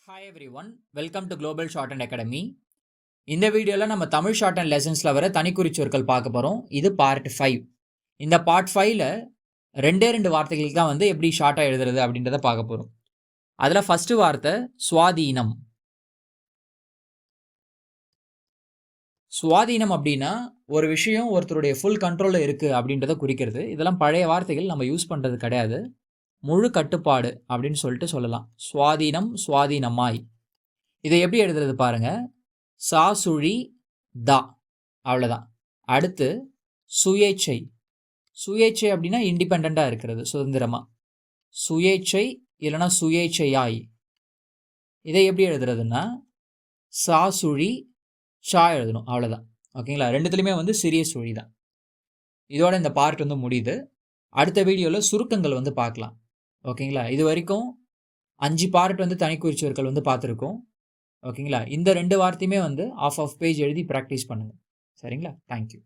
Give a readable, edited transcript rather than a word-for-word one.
Hi every one, welcome to global short and academy. இந்த வீடியோவில் நம்ம தமிழ் ஷார்ட் அண்ட் லெசன்ஸில் வர தனிக்குறிச்சொற்கள் பார்க்க போகிறோம். இது பார்ட் 5. இந்த பார்ட் 5ல் ரெண்டு வார்த்தைகளுக்கு தான் வந்து எப்படி ஷார்ட்டாக எழுதுறது அப்படின்றத பார்க்க போகிறோம். அதில் ஃபஸ்ட்டு வார்த்தை சுவாதீனம். சுவாதீனம் அப்படின்னா ஒரு விஷயம் ஒருத்தருடைய ஃபுல் கண்ட்ரோலில் இருக்குது அப்படின்றத குறிக்கிறது. இதெல்லாம் பழைய வார்த்தைகள், நம்ம யூஸ் பண்ணுறது கிடையாது. முழு கட்டுப்பாடு அப்படின்னு சொல்லிட்டு சொல்லலாம். சுவாதீனம், சுவாதீனமாய். இதை எப்படி எழுதுறது பாருங்க. சா சுழி தா, அவ்வளோதான். அடுத்து சுயேச்சை. சுயேச்சை அப்படின்னா இண்டிபெண்ட்டாக இருக்கிறது, சுதந்திரமாக. சுயேச்சை இல்லைன்னா சுயேச்சையாய். இதை எப்படி எழுதுறதுன்னா சா சுழி சா எழுதணும், அவ்வளோதான். ஓகேங்களா? ரெண்டுத்துலையுமே வந்து சிறிய சுழி தான். இதோட இந்த பார்ட் வந்து முடியுது. அடுத்த வீடியோவில் சுருக்கங்கள் வந்து பார்க்கலாம். ஓகேங்களா? இது வரைக்கும் 5 பார்ட் வந்து தனிக்குறிச்சொற்கள் வந்து பார்த்துருக்கோம். ஓகேங்களா? இந்த 2 வார்த்தையுமே வந்து ஆஃப் பேஜ் எழுதி ப்ராக்டிஸ் பண்ணுங்கள். சரிங்களா? தேங்க்யூ.